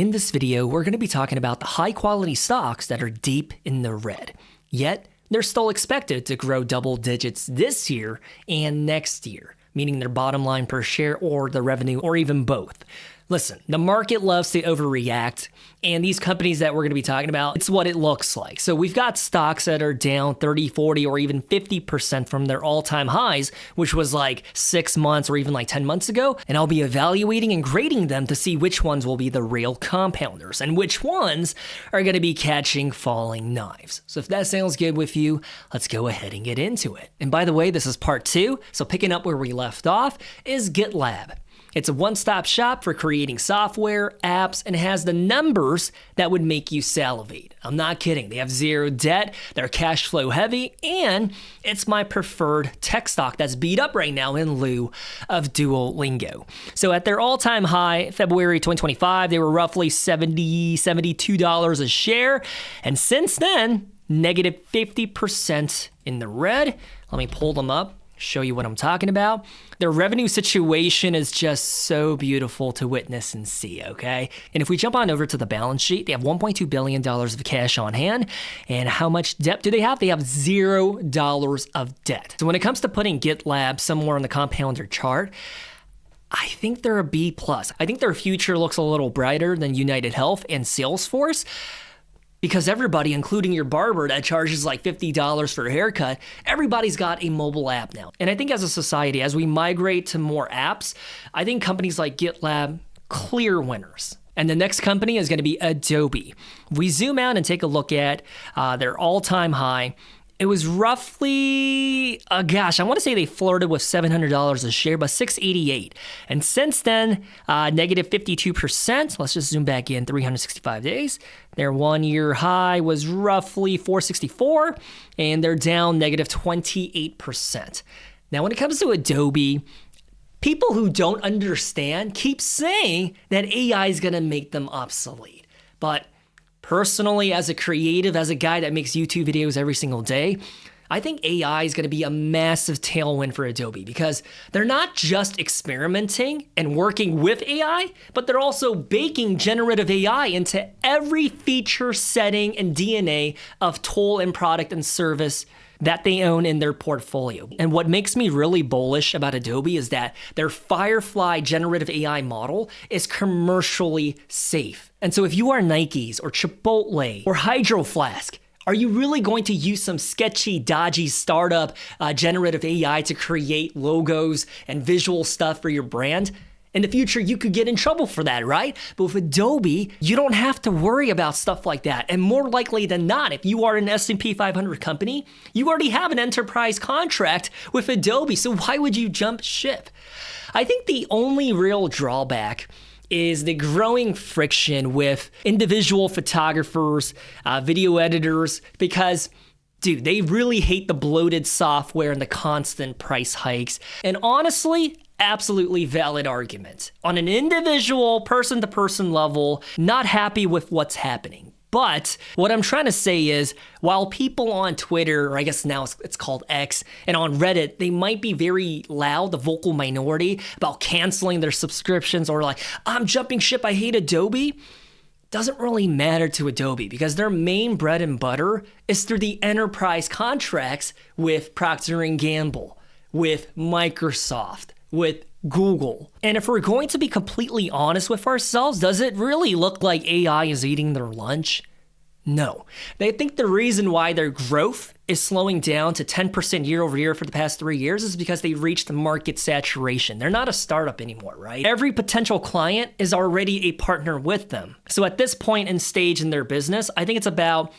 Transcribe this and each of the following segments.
In this video, we're going to be talking about the high-quality stocks that are deep in the red, yet they're still expected to grow double digits this year and next year, meaning their bottom line per share or the revenue or even both. Listen, the market loves to overreact, and these companies that we're going to be talking about, it's what it looks like. So we've got stocks that are down 30, 40, or even 50% from their all-time highs, which was like 6 months or even like 10 months ago, and I'll be evaluating and grading them to see which ones will be the real compounders and which ones are going to be catching falling knives. So if that sounds good with you, let's go ahead and get into it. And by the way, this is part 2, so picking up where we left off is GitLab. It's a one-stop shop for creating software, apps, and has the numbers that would make you salivate. I'm not kidding. They have zero debt, they're cash flow heavy, and it's my preferred tech stock that's beat up right now in lieu of Duolingo. So at their all-time high, February 2025, they were roughly $72 a share, and since then, negative 50% in the red. Let me pull them up, show you what I'm talking about. Their revenue situation is just so beautiful to witness and see, okay? And if we jump on over to the balance sheet, they have $1.2 billion of cash on hand. And how much debt do they have? They have $0 of debt. So when it comes to putting GitLab somewhere on the compounder chart, I think they're a B+. I think their future looks a little brighter than United Health and Salesforce, because everybody, including your barber that charges like $50 for a haircut, everybody's got a mobile app now. And I think as a society, as we migrate to more apps, I think companies like GitLab, clear winners. And the next company is going to be Adobe. We zoom out and take a look at their all-time high. It was roughly, I want to say they flirted with $700 a share, but $688. And since then, negative 52%. Let's just zoom back in 365 days. Their 1 year high was roughly $464, and they're down negative 28%. Now, when it comes to Adobe, people who don't understand keep saying that AI is going to make them obsolete. But personally, as a creative, as a guy that makes YouTube videos every single day, I think AI is going to be a massive tailwind for Adobe because they're not just experimenting and working with AI, but they're also baking generative AI into every feature, setting, and DNA of tool and product and service that they own in their portfolio. And what makes me really bullish about Adobe is that their Firefly generative AI model is commercially safe. And so if you are Nike's or Chipotle or Hydro Flask, are you really going to use some sketchy, dodgy startup generative AI to create logos and visual stuff for your brand? In the future, you could get in trouble for that, right? But with Adobe, you don't have to worry about stuff like that. And more likely than not, if you are an S&P 500 company, you already have an enterprise contract with Adobe. So why would you jump ship? I think the only real drawback is the growing friction with individual photographers, video editors, because dude, they really hate the bloated software and the constant price hikes. And honestly, absolutely valid argument. On an individual, person-to-person level, not happy with what's happening. But what I'm trying to say is, while people on Twitter, or I guess now it's called X, and on Reddit, they might be very loud, the vocal minority, about canceling their subscriptions or like, I'm jumping ship, I hate Adobe, doesn't really matter to Adobe because their main bread and butter is through the enterprise contracts with Procter & Gamble, with Microsoft, with Google. And if we're going to be completely honest with ourselves, does it really look like AI is eating their lunch? No. They think the reason why their growth is slowing down to 10% year over year for the past 3 years is because they reached market saturation. They're not a startup anymore, right? Every potential client is already a partner with them. So at this point and stage in their business, I think it's about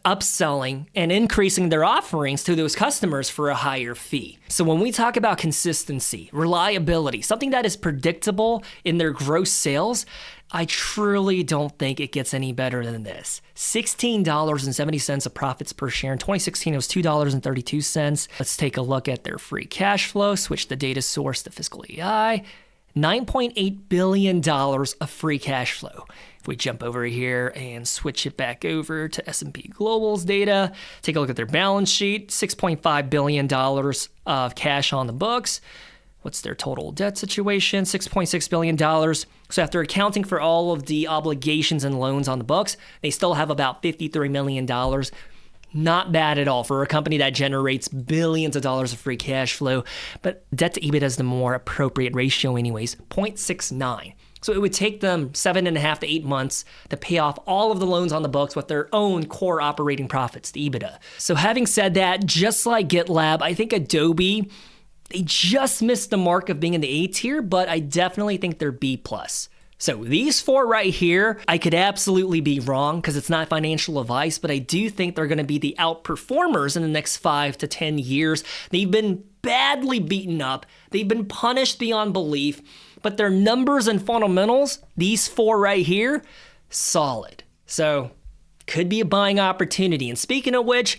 upselling and increasing their offerings to those customers for a higher fee. So when we talk about consistency, reliability, something that is predictable in their gross sales, I truly don't think it gets any better than this. $16.70 of profits per share. In 2016, it was $2.32. Let's take a look at their free cash flow, switch the data source to Fiscal AI. $9.8 billion of free cash flow. If we jump over here and switch it back over to S&P Global's data, take a look at their balance sheet, $6.5 billion of cash on the books. What's their total debt situation? $6.6 billion. So after accounting for all of the obligations and loans on the books, they still have about $53 million. Not bad at all for a company that generates billions of dollars of free cash flow. But debt to EBITDA is the more appropriate ratio anyways, 0.69. So it would take them 7.5 to 8 months to pay off all of the loans on the books with their own core operating profits to EBITDA. So having said that, just like GitLab, I think Adobe, they just missed the mark of being in the A tier, but I definitely think they're B+. So these four right here, I could absolutely be wrong because it's not financial advice, but I do think they're going to be the outperformers in the next 5 to 10 years. They've been badly beaten up. They've been punished beyond belief, but their numbers and fundamentals, these four right here, solid. So could be a buying opportunity. And speaking of which,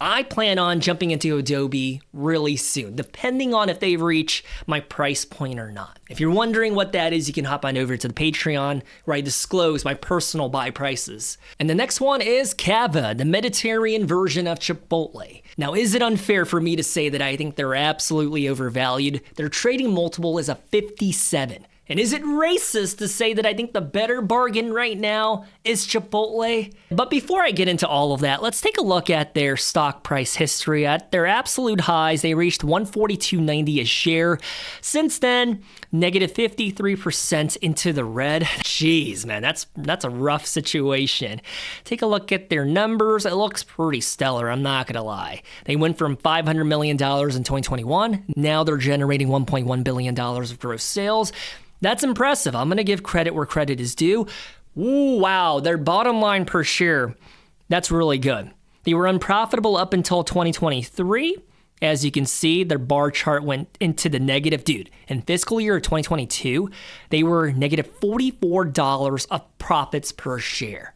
I plan on jumping into Adobe really soon, depending on if they reach my price point or not. If you're wondering what that is, you can hop on over to the Patreon where I disclose my personal buy prices. And the next one is Cava, the Mediterranean version of Chipotle. Now, is it unfair for me to say that I think they're absolutely overvalued? Their trading multiple is a 57. And is it racist to say that I think the better bargain right now is Chipotle? But before I get into all of that, let's take a look at their stock price history. At their absolute highs, they reached $142.90 a share. Since then, negative 53% into the red. Jeez, man, that's a rough situation. Take a look at their numbers. It looks pretty stellar, I'm not gonna lie. They went from $500 million in 2021. Now they're generating $1.1 billion of gross sales. That's impressive. I'm going to give credit where credit is due. Ooh, wow, their bottom line per share, that's really good. They were unprofitable up until 2023. As you can see, their bar chart went into the negative. Dude, in fiscal year 2022, they were negative $44 of profits per share.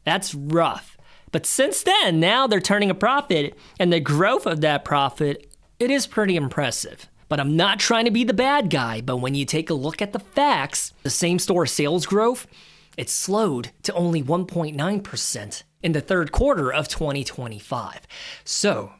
That's rough. But since then, now they're turning a profit, and the growth of that profit, it is pretty impressive. But I'm not trying to be the bad guy, but when you take a look at the facts, the same-store sales growth, it slowed to only 1.9% in the third quarter of 2025. So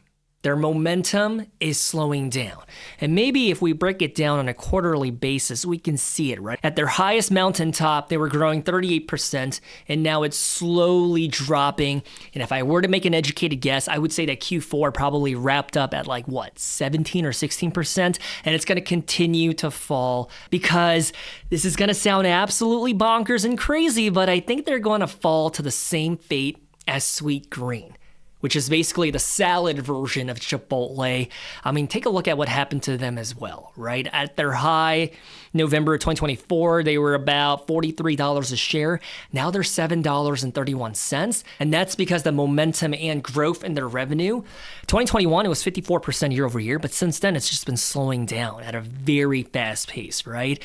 their momentum is slowing down. And maybe if we break it down on a quarterly basis, we can see it, right? At their highest mountaintop, they were growing 38%, and now it's slowly dropping. And if I were to make an educated guess, I would say that Q4 probably wrapped up at 17 or 16%, and it's going to continue to fall because this is going to sound absolutely bonkers and crazy, but I think they're going to fall to the same fate as Sweet Green, which is basically the salad version of Chipotle. I mean, take a look at what happened to them as well, right? At their high, November 2024, they were about $43 a share. Now they're $7.31, and that's because the momentum and growth in their revenue. 2021, it was 54% year over year, but since then, it's just been slowing down at a very fast pace, right?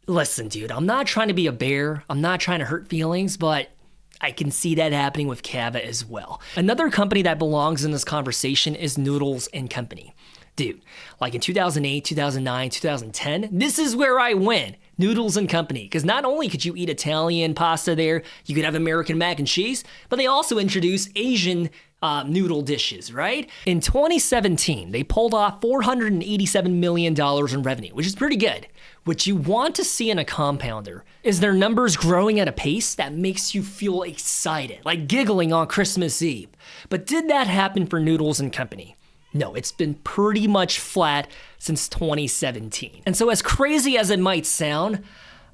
Listen, dude, I'm not trying to be a bear. I'm not trying to hurt feelings, but I can see that happening with Cava as well. Another company that belongs in this conversation is Noodles & Company. Dude, like in 2008, 2009, 2010, this is where I win. Noodles & Company. Because not only could you eat Italian pasta there, you could have American mac and cheese, but they also introduced Asian noodle dishes, right? In 2017, they pulled off $487 million in revenue, which is pretty good. What you want to see in a compounder is their numbers growing at a pace that makes you feel excited, like giggling on Christmas Eve. But did that happen for Noodles & Company? No, it's been pretty much flat since 2017. And so as crazy as it might sound,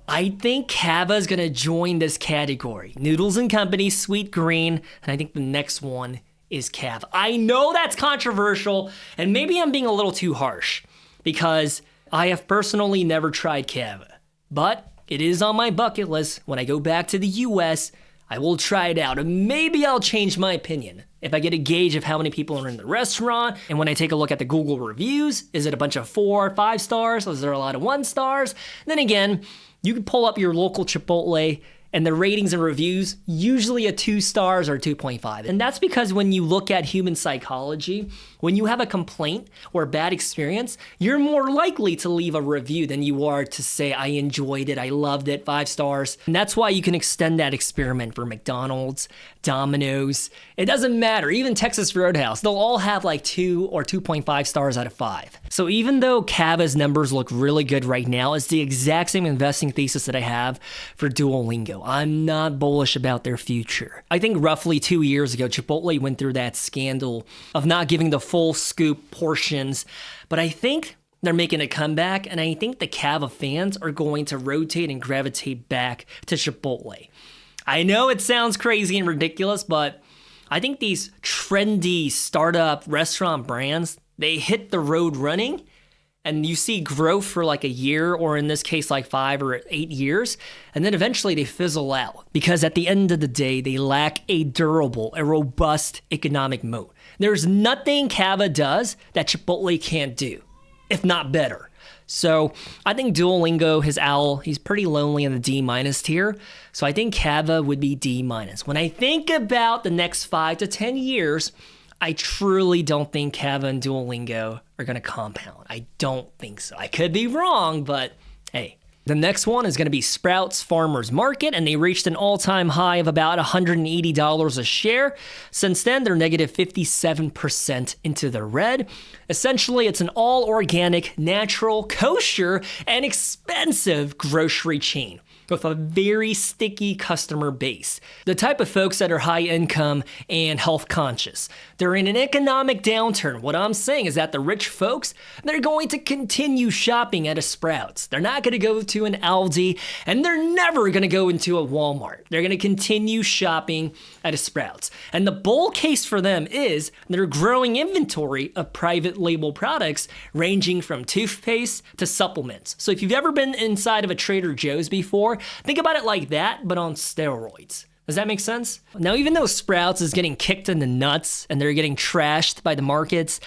I think Cava is going to join this category. Noodles & Company, Sweet Green, and I think the next one is Cava. I know that's controversial, and maybe I'm being a little too harsh because I have personally never tried Cava, but it is on my bucket list. When I go back to the US, I will try it out, and maybe I'll change my opinion if I get a gauge of how many people are in the restaurant, and when I take a look at the Google reviews, is it a bunch of 4 or 5 stars? Is there a lot of 1 stars? Then again, you can pull up your local Chipotle And the ratings and reviews, usually a 2 stars or 2.5. And that's because when you look at human psychology, when you have a complaint or a bad experience, you're more likely to leave a review than you are to say, I enjoyed it, I loved it, 5 stars. And that's why you can extend that experiment for McDonald's, Domino's. It doesn't matter. Even Texas Roadhouse, they'll all have like 2 or 2.5 stars out of 5. So even though Cava's numbers look really good right now, it's the exact same investing thesis that I have for Duolingo. I'm not bullish about their future. I think roughly 2 years ago, Chipotle went through that scandal of not giving the full scoop portions, but I think they're making a comeback, and I think the Cava fans are going to rotate and gravitate back to Chipotle. I know it sounds crazy and ridiculous, but I think these trendy startup restaurant brands, they hit the road running, and you see growth for like a year, or in this case, like 5 or 8 years, and then eventually they fizzle out because at the end of the day, they lack a durable, a robust economic moat. There's nothing Cava does that Chipotle can't do, if not better. So I think Duolingo, his owl, he's pretty lonely in the D- tier. So I think Cava would be D-. When I think about the next 5 to 10 years, I truly don't think Cava and Duolingo are going to compound. I don't think so. I could be wrong, but hey. The next one is going to be Sprouts Farmers Market, and they reached an all-time high of about $180 a share. Since then, they're negative 57% into the red. Essentially, it's an all-organic, natural, kosher, and expensive grocery chain with a very sticky customer base. The type of folks that are high income and health conscious. They're in an economic downturn. What I'm saying is that the rich folks, they're going to continue shopping at a Sprouts. They're not going to go to an Aldi, and they're never going to go into a Walmart. They're going to continue shopping at a Sprouts. And the bull case for them is their growing inventory of private label products ranging from toothpaste to supplements. So if you've ever been inside of a Trader Joe's before, think about it like that, but on steroids. Does that make sense? Now, even though Sprouts is getting kicked in the nuts and they're getting trashed by the markets,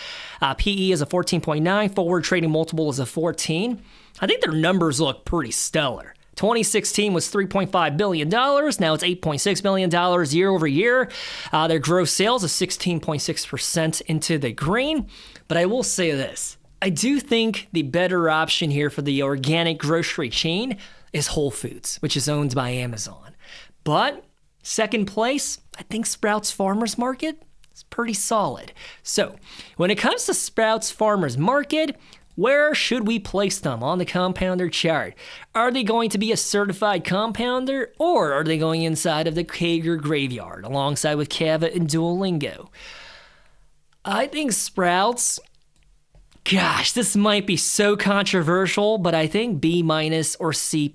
PE is a 14.9, forward trading multiple is a 14, I think their numbers look pretty stellar. 2016 was $3.5 billion. Now it's $8.6 billion year over year. Their gross sales is 16.6% into the green. But I will say this. I do think the better option here for the organic grocery chain is Whole Foods, which is owned by Amazon. But second place, I think Sprouts Farmers Market is pretty solid. So when it comes to Sprouts Farmers Market, where should we place them on the compounder chart? Are they going to be a certified compounder, or are they going inside of the Kager graveyard alongside with Cava and Duolingo? I think Sprouts, gosh, this might be so controversial, but I think B- or C+.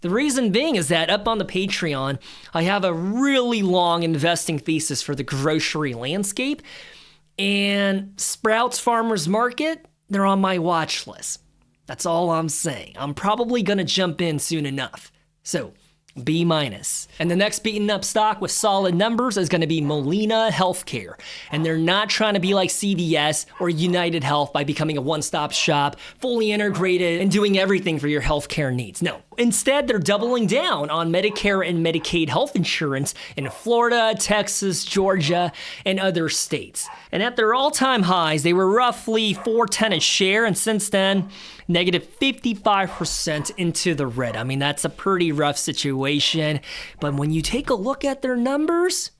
The reason being is that up on the Patreon, I have a really long investing thesis for the grocery landscape, and Sprouts Farmers Market, they're on my watch list. That's all I'm saying. I'm probably going to jump in soon enough. So, B-. And the next beaten up stock with solid numbers is going to be Molina Healthcare. And they're not trying to be like CVS or United Health by becoming a one-stop shop, fully integrated and doing everything for your healthcare needs. No. Instead, they're doubling down on Medicare and Medicaid health insurance in Florida, Texas, Georgia, and other states. And at their all-time highs, they were roughly $4.10 a share, and since then, negative 55% into the red. I mean, that's a pretty rough situation. But when you take a look at their numbers,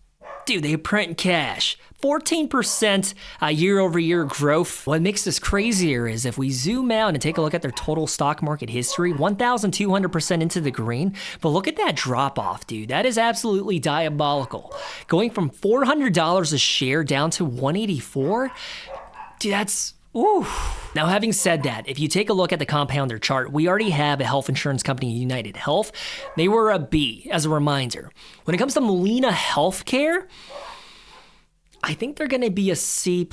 dude, they print cash. 14% year-over-year growth. What makes this crazier is if we zoom out and take a look at their total stock market history, 1,200% into the green. But look at that drop-off, dude. That is absolutely diabolical. Going from $400 a share down to $184, dude, that's... Ooh. Now, having said that, if you take a look at the compounder chart, we already have a health insurance company, United Health. They were a B, as a reminder. When it comes to Molina Healthcare, I think they're going to be a C+,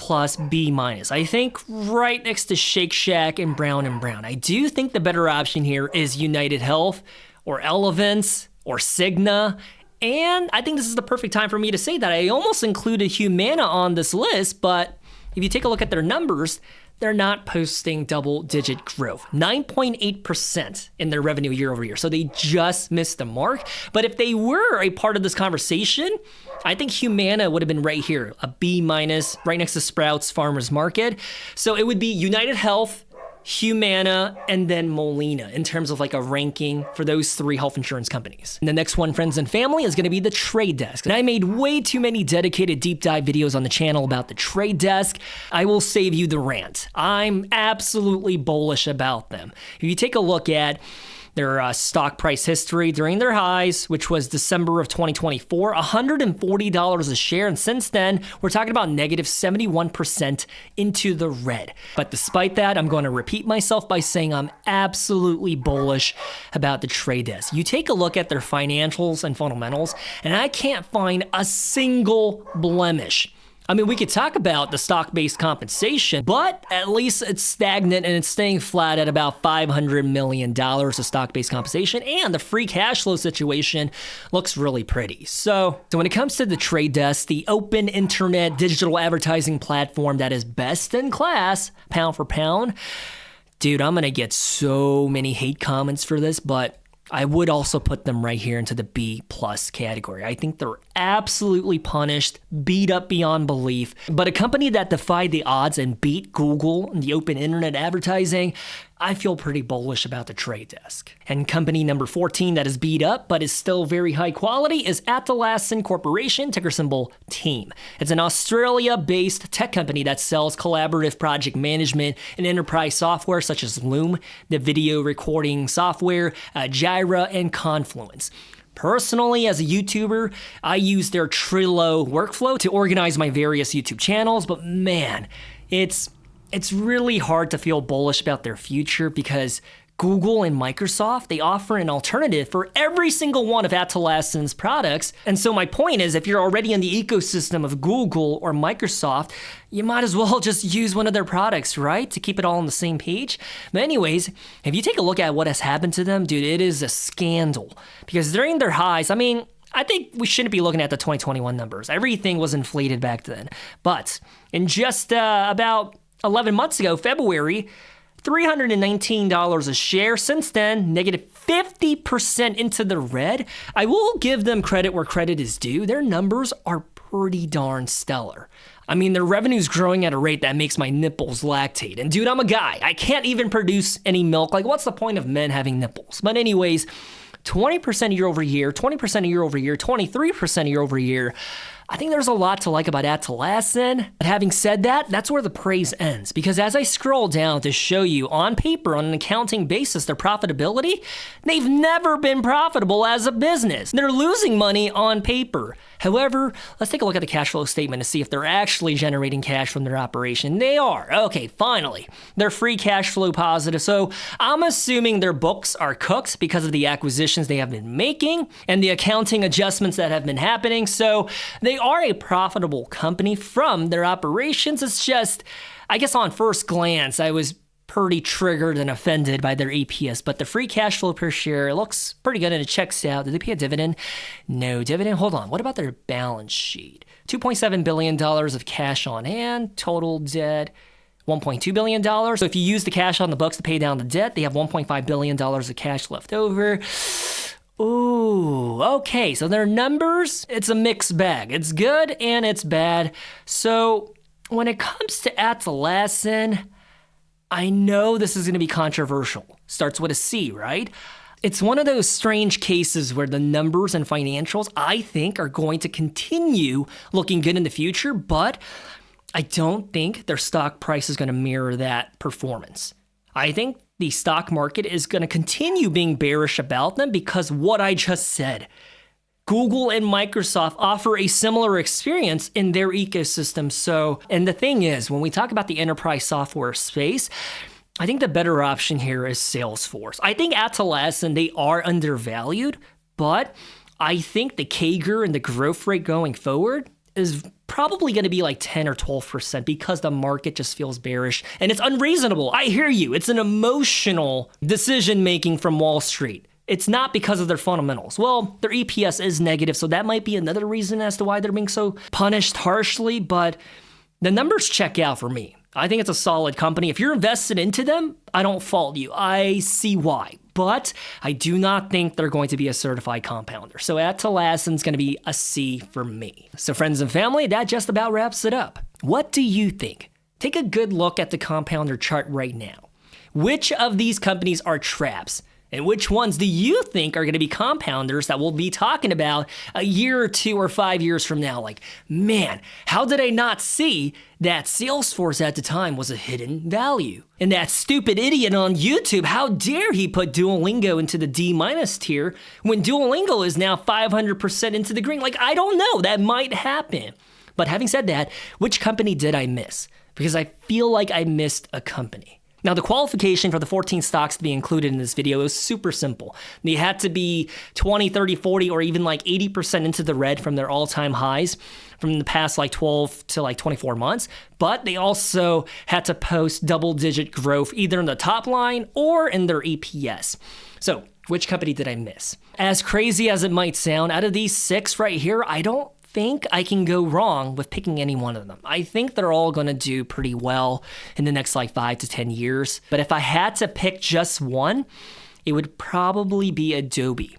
B-. I think right next to Shake Shack and Brown & Brown. I do think the better option here is United Health or Elevance or Cigna. And I think this is the perfect time for me to say that I almost included Humana on this list, but if you take a look at their numbers, they're not posting double-digit growth. 9.8% in their revenue year over year. So they just missed the mark. But if they were a part of this conversation, I think Humana would have been right here, a B-, right next to Sprouts Farmers Market. So it would be United Health, Humana, and then Molina in terms of like a ranking for those three health insurance companies. And the next one, friends and family, is going to be the Trade Desk. And I made way too many dedicated deep dive videos on the channel about the Trade Desk. I will save you the rant. I'm absolutely bullish about them. If you take a look at their stock price history during their highs, which was December of 2024, $140 a share. And since then, we're talking about negative 71% into the red. But despite that, I'm going to repeat myself by saying I'm absolutely bullish about the Trade Desk. You take a look at their financials and fundamentals, and I can't find a single blemish. I mean, we could talk about the stock-based compensation, but at least it's stagnant and it's staying flat at about $500 million of stock-based compensation, and the free cash flow situation looks really pretty. So when it comes to the Trade Desk, the open internet digital advertising platform that is best in class, pound for pound, dude, I'm gonna get so many hate comments for this, but I would also put them right here into the B+ category. I think they're absolutely punished, beat up beyond belief. But a company that defied the odds and beat Google in the open internet advertising, I feel pretty bullish about the Trade Desk. And company number 14 that is beat up but is still very high quality is Atlassian Corporation, ticker symbol TEAM. It's an Australia-based tech company that sells collaborative project management and enterprise software such as Loom, the video recording software, Jira, and Confluence. Personally, as a YouTuber, I use their Trello workflow to organize my various YouTube channels, but man, it's really hard to feel bullish about their future because Google and Microsoft, they offer an alternative for every single one of Atlassian's products. And so my point is, if you're already in the ecosystem of Google or Microsoft, you might as well just use one of their products, right? To keep it all on the same page. But anyways, if you take a look at what has happened to them, dude, it is a scandal. Because during their highs, I mean, I think we shouldn't be looking at the 2021 numbers. Everything was inflated back then. But in just about 11 months ago, February, $319 a share. Since then, negative 50% into the red. I will give them credit where credit is due. Their numbers are pretty darn stellar. I mean, their revenue's growing at a rate that makes my nipples lactate. And dude, I'm a guy. I can't even produce any milk. Like, what's the point of men having nipples? But anyways, 20% year over year, 20% year over year, 23% year over year. I think there's a lot to like about Atlassian. But having said that, that's where the praise ends. Because as I scroll down to show you on paper, on an accounting basis, their profitability, they've never been profitable as a business. They're losing money on paper. However, let's take a look at the cash flow statement to see if they're actually generating cash from their operation. They are. Okay, finally. They're free cash flow positive. So I'm assuming their books are cooked because of the acquisitions they have been making and the accounting adjustments that have been happening. So they are a profitable company from their operations. It's just, I guess on first glance, I was pretty triggered and offended by their EPS, but the free cash flow per share looks pretty good and it checks out. Did they pay a dividend? No dividend. Hold on. What about their balance sheet? $2.7 billion of cash on hand, total debt, $1.2 billion. So if you use the cash on the books to pay down the debt, they have $1.5 billion of cash left over. Ooh, okay, so their numbers, it's a mixed bag. It's good and it's bad. So when it comes to Atlassian, I know this is going to be controversial. Starts with a C, right? It's one of those strange cases where the numbers and financials, I think, are going to continue looking good in the future, but I don't think their stock price is going to mirror that performance. I think the stock market is going to continue being bearish about them because what I just said. Google and Microsoft offer a similar experience in their ecosystem. So, and the thing is, when we talk about the enterprise software space, I think the better option here is Salesforce. I think Atlassian, they are undervalued, but I think the CAGR and the growth rate going forward is probably going to be like 10 or 12% because the market just feels bearish and it's unreasonable. I hear you. It's an emotional decision making from Wall Street. It's not because of their fundamentals. Well, their EPS is negative, so that might be another reason as to why they're being so punished harshly, but The numbers check out for me. I think it's a solid company. If you're invested into them, I don't fault you. I see why. But I do not think they're going to be a certified compounder. So Atlassian's going to be a C for me. So friends and family, that just about wraps it up. What do you think? Take a good look at the compounder chart right now. Which of these companies are traps? And which ones do you think are going to be compounders that we'll be talking about a year or 2 or 5 years from now? Like, man, how did I not see that Salesforce at the time was a hidden value? And that stupid idiot on YouTube, how dare he put Duolingo into the D- tier when Duolingo is now 500% into the green? Like, I don't know, that might happen. But having said that, which company did I miss? Because I feel like I missed a company. Now, the qualification for the 14 stocks to be included in this video is super simple. They had to be 20, 30, 40, or even like 80% into the red from their all-time highs from the past like 12 to like 24 months. But they also had to post double-digit growth either in the top line or in their EPS. So, which company did I miss? As crazy as it might sound, out of these 6 right here, I don't think I can go wrong with picking any one of them. I think they're all going to do pretty well in the next like 5 to 10 years. But if I had to pick just one, it would probably be Adobe.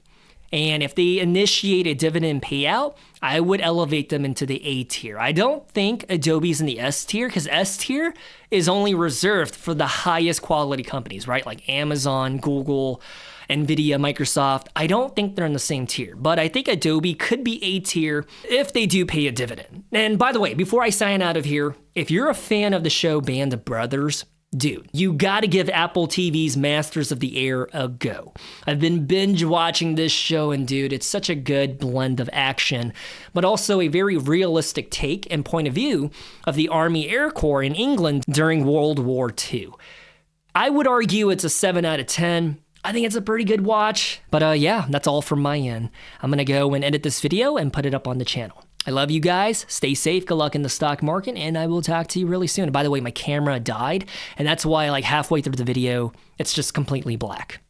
And if they initiate a dividend payout, I would elevate them into the A tier. I don't think Adobe's in the S tier because S tier is only reserved for the highest quality companies, right? Like Amazon, Google, NVIDIA, Microsoft. I don't think they're in the same tier, but I think Adobe could be A tier if they do pay a dividend. And by the way, before I sign out of here, if you're a fan of the show Band of Brothers, dude, you gotta give Apple TV's Masters of the Air a go. I've been binge watching this show and dude, it's such a good blend of action, but also a very realistic take and point of view of the Army Air Corps in England during World War II. I would argue it's a 7 out of 10. I think it's a pretty good watch, but yeah, that's all from my end. I'm gonna go and edit this video and put it up on the channel. I love you guys, stay safe, good luck in the stock market, and I will talk to you really soon. By the way, my camera died, and that's why like halfway through the video, it's just completely black.